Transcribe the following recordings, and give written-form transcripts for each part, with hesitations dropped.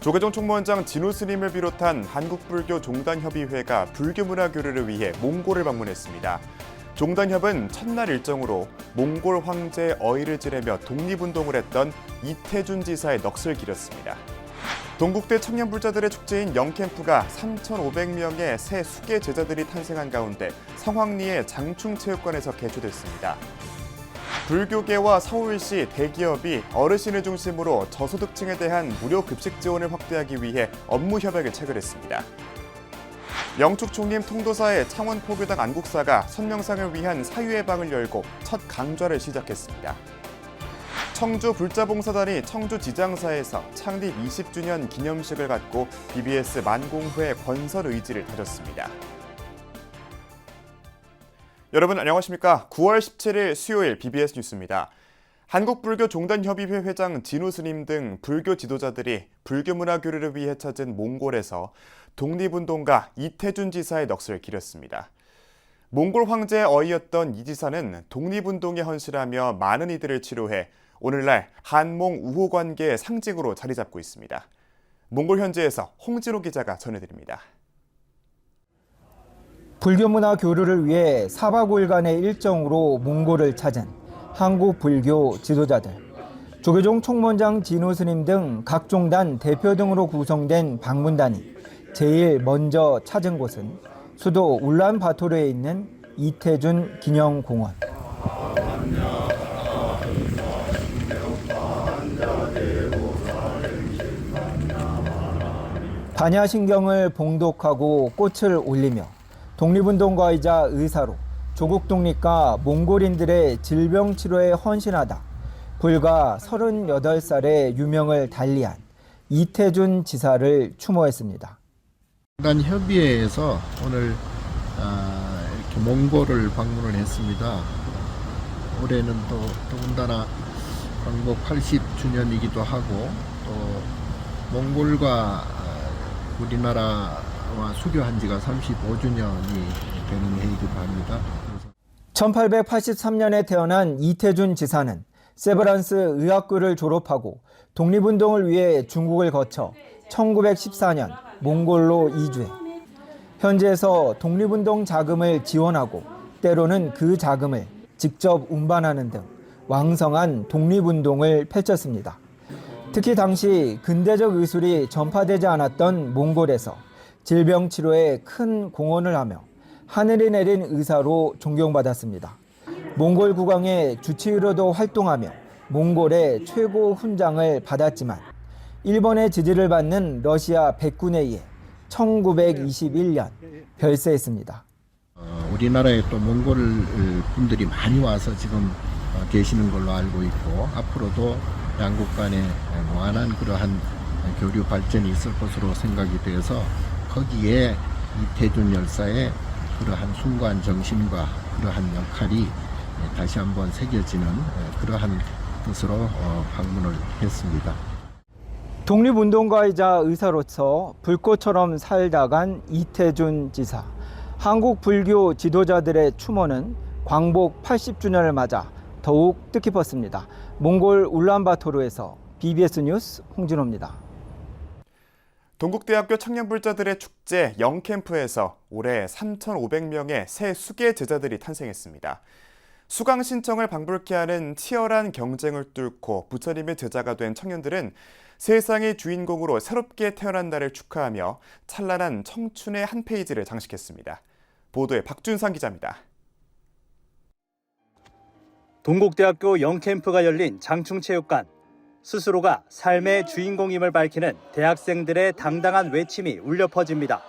조계종 총무원장 진우 스님을 비롯한 한국불교 종단협의회가 불교문화 교류를 위해 몽골을 방문했습니다. 종단협은 첫날 일정으로 몽골 황제의 어의를 지내며 독립운동을 했던 이태준 지사의 넋을 기렸습니다. 동국대 청년불자들의 축제인 영캠프가 3,500명의 새 수계 제자들이 탄생한 가운데 성황리의 장충체육관에서 개최됐습니다. 불교계와 서울시 대기업이 어르신을 중심으로 저소득층에 대한 무료 급식 지원을 확대하기 위해 업무 협약을 체결했습니다. 영축 총림 통도사의 창원포교당 안국사가 선명상을 위한 사유의 방을 열고 첫 강좌를 시작했습니다. 청주 불자봉사단이 청주지장사에서 창립 20주년 기념식을 갖고 BBS 만공회 건설 의지를 다졌습니다. 여러분 안녕하십니까? 9월 17일 수요일 BBS 뉴스입니다. 한국불교종단협의회 회장 진우 스님 등 불교 지도자들이 불교문화 교류를 위해 찾은 몽골에서 독립운동가 이태준 지사의 넋을 기렸습니다. 몽골 황제의 어이였던 이 지사는 독립운동에 헌신하며 많은 이들을 치료해 오늘날 한몽 우호 관계의 상징으로 자리 잡고 있습니다. 몽골 현지에서 홍진호 기자가 전해드립니다. 불교문화 교류를 위해 4박 5일간의 일정으로 몽골을 찾은 한국 불교 지도자들. 조계종 총무원장 진우 스님 등 각 종단 대표 등으로 구성된 방문단이 제일 먼저 찾은 곳은 수도 울란바토르에 있는 이태준 기념공원. 반야신경을 봉독하고 꽃을 올리며 독립운동가이자 의사로 조국 독립과 몽골인들의 질병 치료에 헌신하다 불과 38살의 유명을 달리한 이태준 지사를 추모했습니다. 종단협의회에서 오늘 이렇게 몽골을 방문을 했습니다. 올해는 또 더군다나 광복 80주년이기도 하고 또 몽골과 우리나라와 수교한 지가 35주년이 되는 해이기도 합니다. 1883년에 태어난 이태준 지사는 세브란스 의학교를 졸업하고 독립운동을 위해 중국을 거쳐 1914년 몽골로 이주해 현지에서 독립운동 자금을 지원하고 때로는 그 자금을 직접 운반하는 등 왕성한 독립운동을 펼쳤습니다. 특히 당시 근대적 의술이 전파되지 않았던 몽골에서 질병 치료에 큰 공헌을 하며 하늘이 내린 의사로 존경받았습니다. 몽골 국왕의 주치의로도 활동하며 몽골의 최고 훈장을 받았지만 일본의 지지를 받는 러시아 백군에 의해 1921년 별세했습니다. 우리나라에 또 몽골 분들이 많이 와서 지금 계시는 걸로 알고 있고 앞으로도 양국 간에 무한한 그러한 교류 발전이 있을 것으로 생각이 되어서 거기에 이태준 열사의 그러한 숭고한 정신과 그러한 역할이 다시 한번 새겨지는 그러한 뜻으로 방문을 했습니다. 독립운동가이자 의사로서 불꽃처럼 살다간 이태준 지사. 한국 불교 지도자들의 추모는 광복 80주년을 맞아 더욱 뜻깊었습니다. 몽골 울란바토르에서 BBS 뉴스 홍진호입니다. 동국대학교 청년불자들의 축제 영캠프에서 올해 3,500명의 새 수계 제자들이 탄생했습니다. 수강 신청을 방불케 하는 치열한 경쟁을 뚫고 부처님의 제자가 된 청년들은 세상의 주인공으로 새롭게 태어난 날을 축하하며 찬란한 청춘의 한 페이지를 장식했습니다. 보도에 박준상 기자입니다. 동국대학교 영캠프가 열린 장충체육관. 스스로가 삶의 주인공임을 밝히는 대학생들의 당당한 외침이 울려 퍼집니다.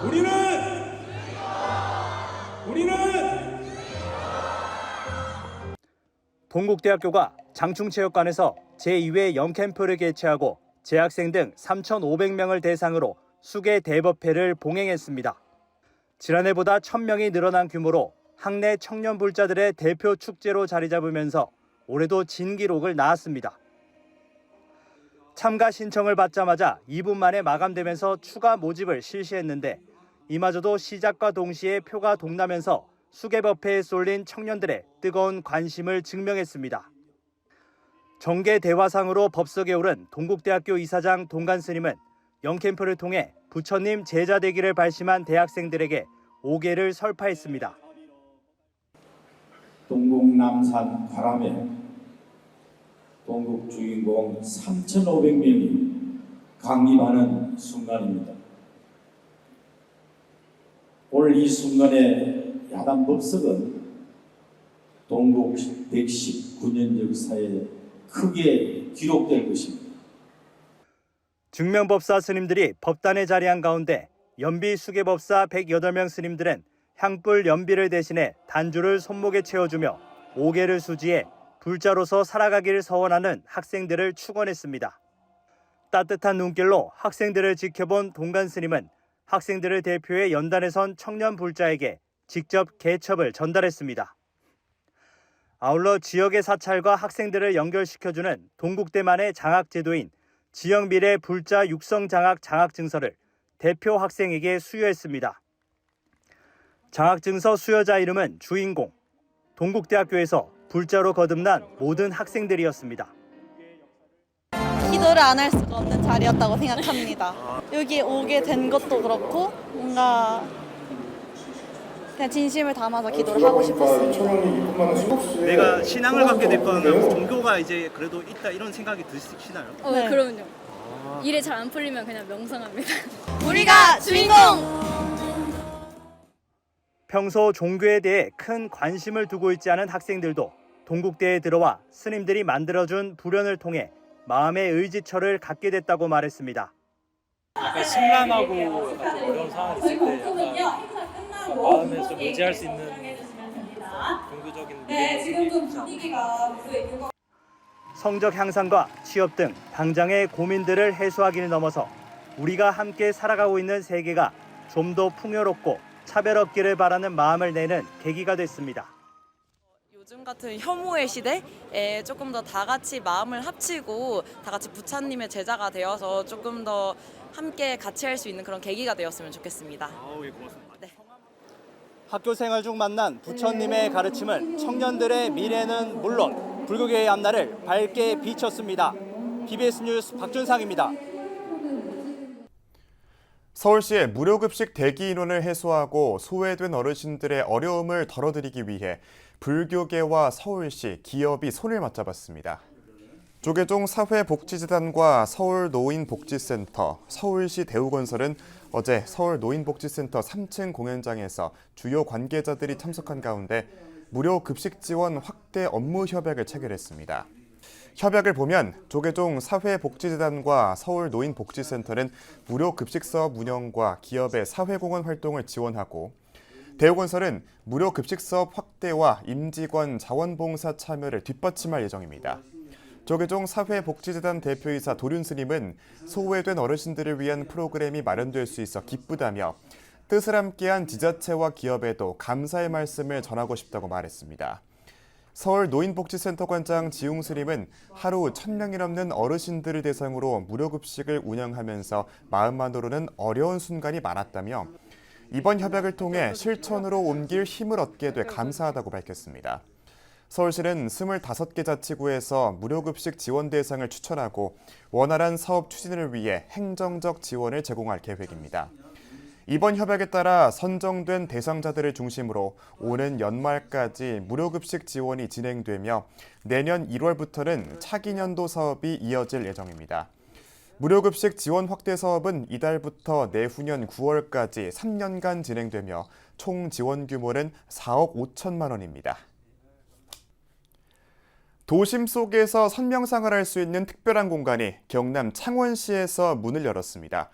우리는 동국대학교가 장충체육관에서 제2회 영캠프를 개최하고 재학생 등 3,500명을 대상으로 수계 대법회를 봉행했습니다. 지난해보다 1,000명이 늘어난 규모로 학내 청년불자들의 대표 축제로 자리 잡으면서 올해도 진기록을 낳았습니다. 참가 신청을 받자마자 2분 만에 마감되면서 추가 모집을 실시했는데 이마저도 시작과 동시에 표가 동나면서 수계법회에 쏠린 청년들의 뜨거운 관심을 증명했습니다. 정계 대화상으로 법석에 오른 동국대학교 이사장 동관 스님은 영캠프를 통해 부처님 제자 되기를 발심한 대학생들에게 5계를 설파했습니다. 동국 남산 바람에 동국 주인공 3,500명이 강림하는 순간입니다. 오늘 이 순간에 야당 법석은 동국 119년 역사에 크게 기록될 것입니다. 증명법사 스님들이 법단에 자리한 가운데 연비 수계법사 108명 스님들은 향불 연비를 대신해 단주를 손목에 채워주며 5계를 수지해 불자로서 살아가기를 서원하는 학생들을 축원했습니다. 따뜻한 눈길로 학생들을 지켜본 동관 스님은 학생들을 대표해 연단에 선 청년 불자에게 직접 개첩을 전달했습니다. 아울러 지역의 사찰과 학생들을 연결시켜주는 동국대만의 장학제도인 지역미래 불자 육성장학 장학증서를 대표 학생에게 수여했습니다. 장학증서 수여자 이름은 주인공, 동국대학교에서 불자로 거듭난 모든 학생들이었습니다. 기도를 안 할 수가 없는 자리였다고 생각합니다. 여기 오게 된 것도 그렇고 뭔가 그냥 진심을 담아서 기도를 하고 싶었습니다. 내가 신앙을 갖게 됐거나 종교가 이제 그래도 있다 이런 생각이 드시나요? 네. 그럼요. 일이 잘 안 풀리면 그냥 명상합니다. 우리가 주인공! 평소 종교에 대해 큰 관심을 두고 있지 않은 학생들도 동국대에 들어와 스님들이 만들어준 불연을 통해 마음의 의지처를 갖게 됐다고 말했습니다. 약간 심란하고 약간 좀 어려운 상황이 있을 때 약간 마음에 좀 의지할 수 있는 종교적인 모습이 성적 향상과 취업 등 당장의 고민들을 해소하기를 넘어서 우리가 함께 살아가고 있는 세계가 좀 더 풍요롭고 차별 없기를 바라는 마음을 내는 계기가 됐습니다. 요즘 같은 혐오의 시대에 조금 더 다 같이 마음을 합치고 다 같이 부처님의 제자가 되어서 조금 더 함께 같이 할 수 있는 그런 계기가 되었으면 좋겠습니다. 예, 고맙습니다. 네. 학교 생활 중 만난 부처님의 가르침은 청년들의 미래는 물론 불교계의 앞날을 밝게 비췄습니다. BBS 뉴스 박준상입니다. 서울시의 무료급식 대기 인원을 해소하고 소외된 어르신들의 어려움을 덜어드리기 위해 불교계와 서울시, 기업이 손을 맞잡았습니다. 조계종 사회복지재단과 서울노인복지센터, 서울시 대우건설은 어제 서울노인복지센터 3층 공연장에서 주요 관계자들이 참석한 가운데 무료 급식 지원 확대 업무 협약을 체결했습니다. 협약을 보면 조계종 사회복지재단과 서울노인복지센터는 무료 급식 사업 운영과 기업의 사회공헌 활동을 지원하고 대우건설은 무료 급식 사업 확대와 임직원 자원봉사 참여를 뒷받침할 예정입니다. 조계종 사회복지재단 대표이사 도륜 스님은 소외된 어르신들을 위한 프로그램이 마련될 수 있어 기쁘다며 뜻을 함께한 지자체와 기업에도 감사의 말씀을 전하고 싶다고 말했습니다. 서울노인복지센터관장 지웅 스님은 하루 1,000명이 넘는 어르신들을 대상으로 무료급식을 운영하면서 마음만으로는 어려운 순간이 많았다며 이번 협약을 통해 실천으로 옮길 힘을 얻게 돼 감사하다고 밝혔습니다. 서울시는 25개 자치구에서 무료급식 지원 대상을 추천하고 원활한 사업 추진을 위해 행정적 지원을 제공할 계획입니다. 이번 협약에 따라 선정된 대상자들을 중심으로 오는 연말까지 무료급식 지원이 진행되며 내년 1월부터는 차기 년도 사업이 이어질 예정입니다. 무료급식 지원 확대 사업은 이달부터 내후년 9월까지 3년간 진행되며 총 지원 규모는 4억 5천만 원입니다. 도심 속에서 선명상을 할 수 있는 특별한 공간이 경남 창원시에서 문을 열었습니다.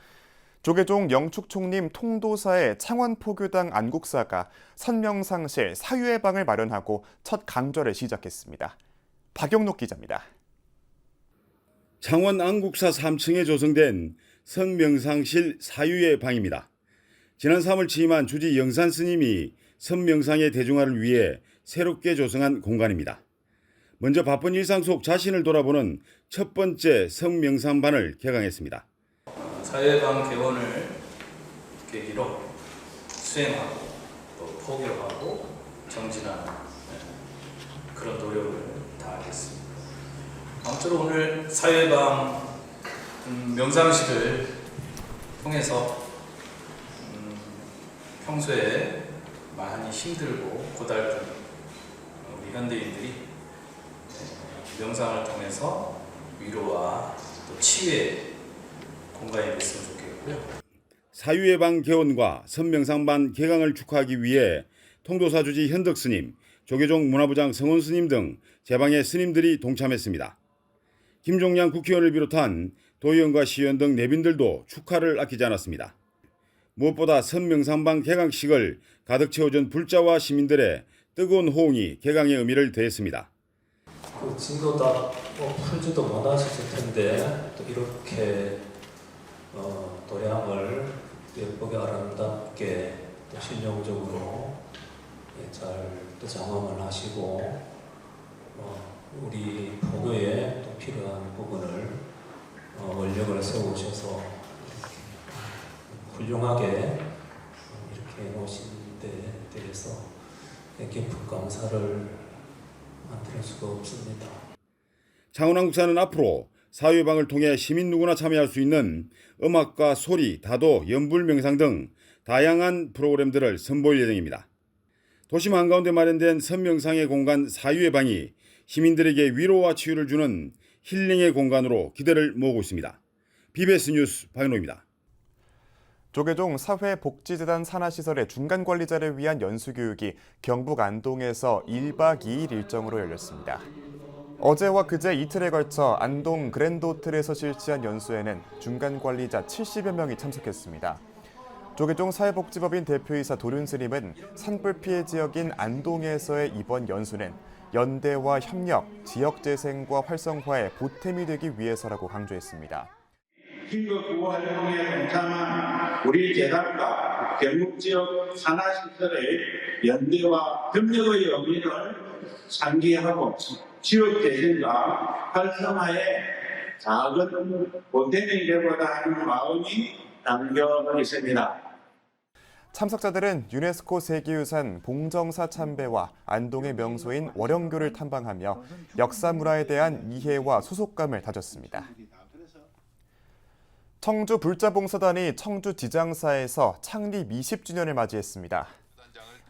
조계종 영축총림 통도사의 창원포교당 안국사가 선명상실 사유의 방을 마련하고 첫 강좌를 시작했습니다. 박영록 기자입니다. 창원 안국사 3층에 조성된 선명상실 사유의 방입니다. 지난 3월 취임한 주지 영산 스님이 선명상의 대중화를 위해 새롭게 조성한 공간입니다. 먼저 바쁜 일상 속 자신을 돌아보는 첫 번째 선명상반을 개강했습니다. 사회방 개원을 계기로 수행하고 또 포교하고 정진하는 그런 노력을 다하겠습니다. 아무쪼록 저는 오늘 사회방 명상식을 통해서 평소에 많이 힘들고 고달픈 우리 현대인들이 명상을 통해서 위로와 또 치유의 공간이 됐으면 좋겠고요. 사유의 방 개원과 선명상반 개강을 축하하기 위해 통도사 주지 현덕 스님, 조계종 문화부장 성원 스님 등 제방의 스님들이 동참했습니다. 김종량 국회의원을 비롯한 도의원과 시의원 등 내빈들도 축하를 아끼지 않았습니다. 무엇보다 선명상방 개강식을 가득 채워준 불자와 시민들의 뜨거운 호응이 개강의 의미를 더했습니다. 그 진도다 풀지도 못하셨을 텐데 또 이렇게 도량을 예쁘게 아름답게 또 실용적으로 잘 또 장엄을 하시고 우리 포교에 또 필요한 부분을 원력을 세우셔서 훌륭하게 이렇게 놓으신 데 대해서 깊은 감사를 만들 수가 없습니다. 창원한국사는 앞으로 사유방을 통해 시민 누구나 참여할 수 있는 음악과 소리, 다도, 연불, 명상 등 다양한 프로그램들을 선보일 예정입니다. 도심 한가운데 마련된 선명상의 공간 사유의 방이 시민들에게 위로와 치유를 주는 힐링의 공간으로 기대를 모으고 있습니다. BBS 뉴스 박인호입니다. 조계종 사회복지재단 산하시설의 중간관리자를 위한 연수교육이 경북 안동에서 1박 2일 일정으로 열렸습니다. 어제와 그제 이틀에 걸쳐 안동 그랜드호텔에서 실시한 연수에는 중간관리자 70여 명이 참석했습니다. 조계종 사회복지법인 대표이사 도륜 스님은 산불 피해 지역인 안동에서의 이번 연수는 연대와 협력, 지역재생과 활성화에 보탬이 되기 위해서라고 강조했습니다. 긴급 구호 활동에 동참한 우리 재단과 경북 지역 산하시설의 연대와 협력의 의미를 상기하고 지역 재생과 활성화에 작은 보탬이 되고자 하는 마음이 담겨 있습니다. 참석자들은 유네스코 세계유산 봉정사 참배와 안동의 명소인 월영교를 탐방하며 역사 문화에 대한 이해와 소속감을 다졌습니다. 청주 불자봉사단이 청주 지장사에서 창립 20주년을 맞이했습니다.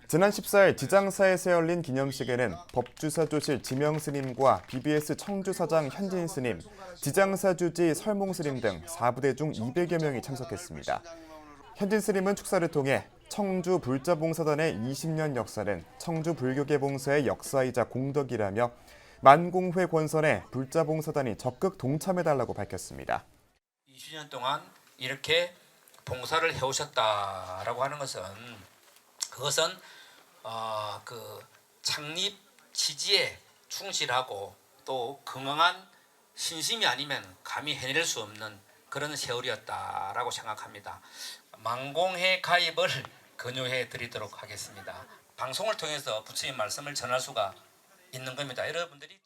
지난 14일 지장사에서 열린 기념식에는 법주사조실 지명스님과 BBS 청주사장 현진스님, 지장사주지 설몽스님 등 4부대 중 200여 명이 참석했습니다. 현진스님은 축사를 통해 청주 불자봉사단의 20년 역사는 청주 불교계 봉사의 역사이자 공덕이라며 만공회 권선에 불자봉사단이 적극 동참해달라고 밝혔습니다. 20년 동안 이렇게 봉사를 해오셨다라고 하는 것은 그것은 그 창립 취지에 충실하고 또 건강한 신심이 아니면 감히 해낼 수 없는 그런 세월이었다라고 생각합니다. 만공회 가입을 권유해 드리도록 하겠습니다. 방송을 통해서 부처님 말씀을 전할 수가 있는 겁니다. 여러분들이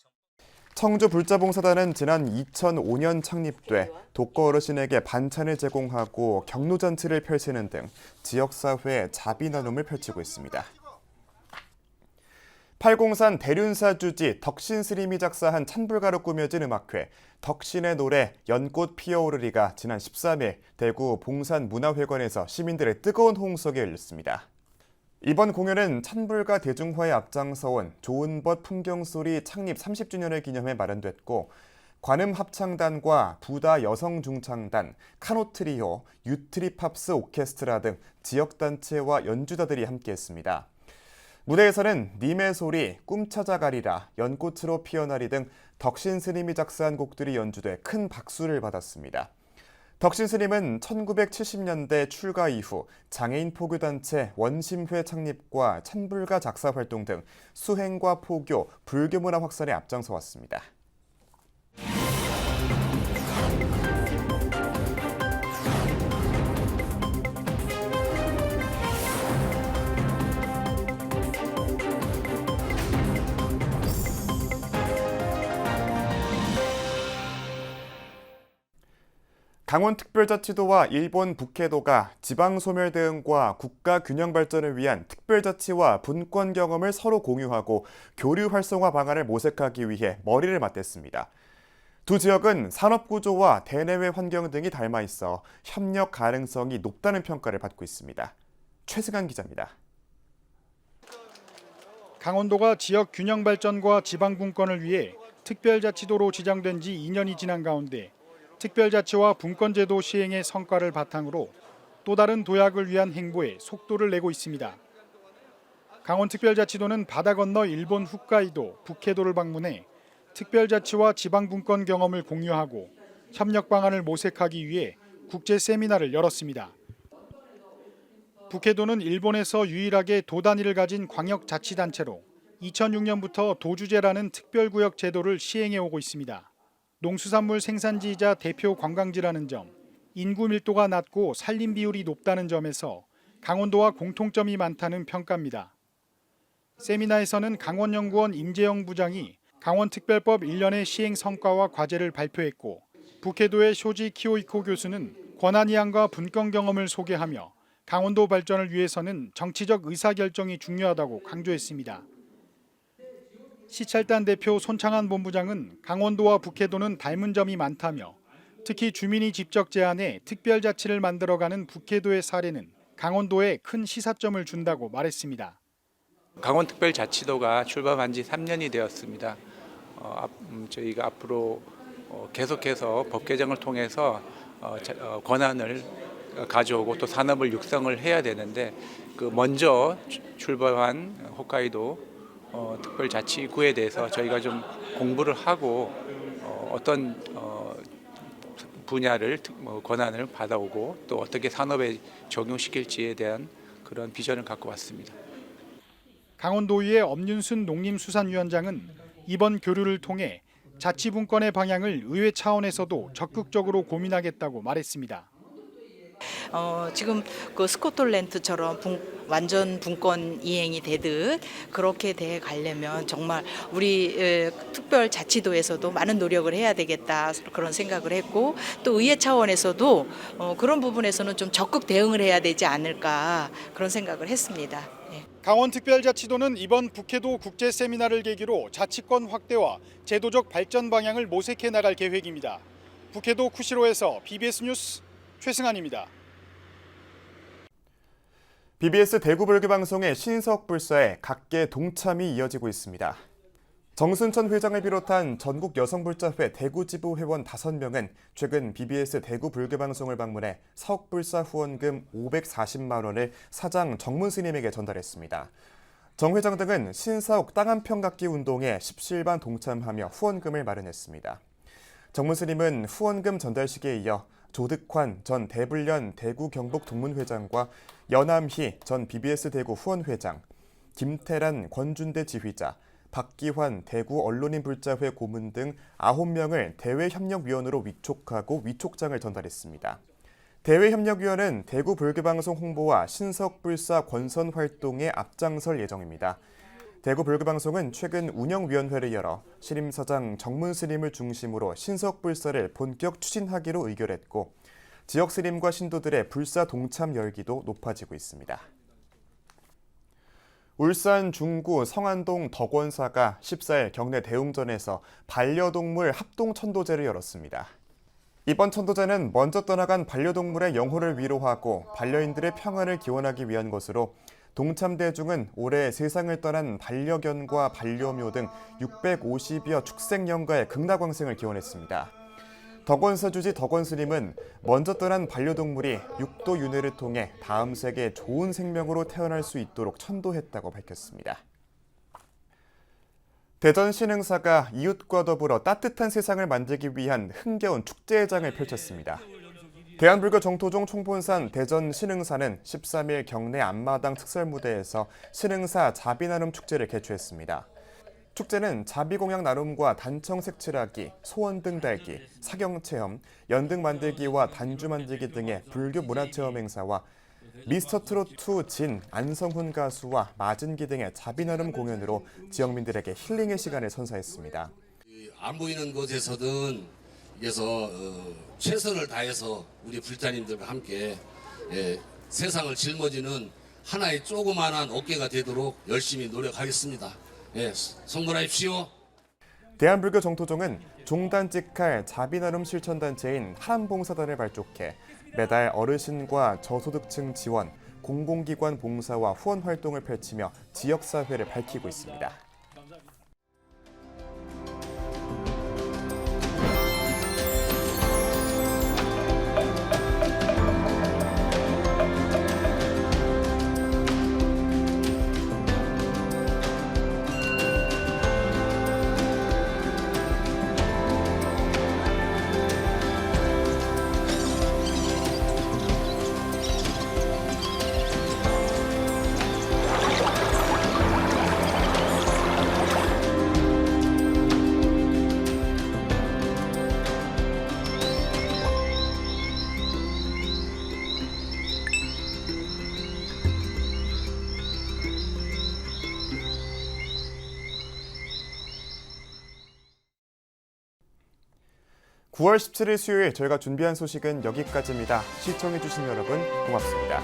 청주 불자봉사단은 지난 2005년 창립돼 독거 어르신에게 반찬을 제공하고 경로잔치를 펼치는 등 지역사회에 자비 나눔을 펼치고 있습니다. 팔공산 대륜사 주지 덕신 스님이 작사한 찬불가로 꾸며진 음악회 덕신의 노래 연꽃 피어오르리가 지난 13일 대구 봉산문화회관에서 시민들의 뜨거운 호응 속에 열렸습니다. 이번 공연은 찬불가 대중화에 앞장서온 좋은벗 풍경소리 창립 30주년을 기념해 마련됐고 관음 합창단과 부다 여성중창단, 카노트리오, 유트리팝스 오케스트라 등 지역단체와 연주자들이 함께했습니다. 무대에서는 님의 소리, 꿈찾아가리라, 연꽃으로 피어나리 등 덕신 스님이 작사한 곡들이 연주돼 큰 박수를 받았습니다. 덕신 스님은 1970년대 출가 이후 장애인 포교단체 원심회 창립과 찬불가 작사 활동 등 수행과 포교, 불교 문화 확산에 앞장서 왔습니다. 강원특별자치도와 일본 북해도가 지방소멸대응과 국가균형발전을 위한 특별자치와 분권 경험을 서로 공유하고 교류 활성화 방안을 모색하기 위해 머리를 맞댔습니다. 두 지역은 산업 구조와 대내외 환경 등이 닮아 있어 협력 가능성이 높다는 평가를 받고 있습니다. 최승환 기자입니다. 강원도가 지역 균형 발전과 지방 분권을 위해 특별자치도로 지정된 지 2년이 지난 가운데 특별자치와 분권제도 시행의 성과를 바탕으로 또 다른 도약을 위한 행보에 속도를 내고 있습니다. 강원특별자치도는 바다 건너 일본 홋카이도, 북해도를 방문해 특별자치와 지방분권 경험을 공유하고 협력 방안을 모색하기 위해 국제 세미나를 열었습니다. 북해도는 일본에서 유일하게 도 단위를 가진 광역자치단체로 2006년부터 도주제라는 특별구역 제도를 시행해 오고 있습니다. 농수산물 생산지이자 대표 관광지라는 점, 인구 밀도가 낮고 산림 비율이 높다는 점에서 강원도와 공통점이 많다는 평가입니다. 세미나에서는 강원연구원 임재영 부장이 강원특별법 1년의 시행 성과와 과제를 발표했고, 북해도의 쇼지 키오이코 교수는 권한이양과 분권 경험을 소개하며 강원도 발전을 위해서는 정치적 의사결정이 중요하다고 강조했습니다. 시찰단 대표 손창한 본부장은 강원도와 북해도는 닮은 점이 많다며 특히 주민이 직접 제안해 특별자치를 만들어가는 북해도의 사례는 강원도에 큰 시사점을 준다고 말했습니다. 강원특별자치도가 출범한 지 3년이 되었습니다. 저희가 앞으로 계속해서 법 개정을 통해서 권한을 가져오고 또 산업을 육성을 해야 되는데 먼저 출범한 홋카이도 특별자치구에 대해서 저희가 좀 공부를 하고 어떤 분야를 권한을 받아오고 또 어떻게 산업에 적용시킬지에 대한 그런 비전을 갖고 왔습니다. 강원도의회 엄윤순 농림수산위원장은 이번 교류를 통해 자치분권의 방향을 의회 차원에서도 적극적으로 고민하겠다고 말했습니다. 지금 그 스코틀랜드처럼 완전 분권 이행이 되듯 그렇게 돼 가려면 정말 우리 특별자치도에서도 많은 노력을 해야 되겠다 그런 생각을 했고, 또 의회 차원에서도 그런 부분에서는 좀 적극 대응을 해야 되지 않을까 그런 생각을 했습니다. 강원특별자치도는 이번 북해도 국제 세미나를 계기로 자치권 확대와 제도적 발전 방향을 모색해 나갈 계획입니다. 북해도 쿠시로에서 BBS 뉴스 최승환입니다. BBS 대구 불교방송의 신석 불사에 각계 동참이 이어지고 있습니다. 정순천 회장을 비롯한 전국 여성불자회 대구지부 회원 5명은 최근 BBS 대구 불교방송을 방문해 사옥불사 후원금 540만 원을 사장 정문 스님에게 전달했습니다. 정 회장 등은 신사옥 땅 한 평 갖기 운동에 십시일반 동참하며 후원금을 마련했습니다. 정문 스님은 후원금 전달식에 이어 조득환 전 대불련 대구 경북 동문회장과 연암희 전 BBS 대구 후원회장, 김태란 권준대 지휘자, 박기환 대구 언론인 불자회 고문 등 9명을 대외협력위원으로 위촉하고 위촉장을 전달했습니다. 대외협력위원은 대구 불교방송 홍보와 신석불사 권선 활동에 앞장설 예정입니다. 대구 불교방송은 최근 운영위원회를 열어 신임사장 정문 스님을 중심으로 신석불사를 본격 추진하기로 의결했고, 지역 스님과 신도들의 불사 동참 열기도 높아지고 있습니다. 울산 중구 성안동 덕원사가 14일 경내 대웅전에서 반려동물 합동천도제를 열었습니다. 이번 천도제는 먼저 떠나간 반려동물의 영혼을 위로하고 반려인들의 평안을 기원하기 위한 것으로, 동참 대중은 올해 세상을 떠난 반려견과 반려묘 등 650여 축생령가의 극락왕생을 기원했습니다. 덕원사 주지 덕원스님은 먼저 떠난 반려동물이 육도 윤회를 통해 다음 세계에 좋은 생명으로 태어날 수 있도록 천도했다고 밝혔습니다. 대전 신흥사가 이웃과 더불어 따뜻한 세상을 만들기 위한 흥겨운 축제장을 펼쳤습니다. 대한불교 정토종 총본산 대전 신흥사는 13일 경내 앞마당 특설무대에서 신흥사 자비나눔 축제를 개최했습니다. 축제는 자비공양 나눔과 단청 색칠하기, 소원등 달기, 사경체험, 연등 만들기와 단주 만들기 등의 불교 문화체험 행사와 미스터트롯2 진, 안성훈 가수와 마진기 등의 자비나눔 공연으로 지역민들에게 힐링의 시간을 선사했습니다. 안 보이는 곳에서든 그래서 최선을 다해서 우리 불자님들과 함께 세상을 짊어지는 하나의 조그마한 어깨가 되도록 열심히 노력하겠습니다. 성불하십시오. 대한불교 정토종은 종단 직할 자비나눔 실천단체인 하람봉사단을 발족해 매달 어르신과 저소득층 지원, 공공기관 봉사와 후원 활동을 펼치며 지역사회를 밝히고 있습니다. (9월 17일) 수요일 저희가 준비한 소식은 여기까지입니다. 시청해주신 여러분 고맙습니다.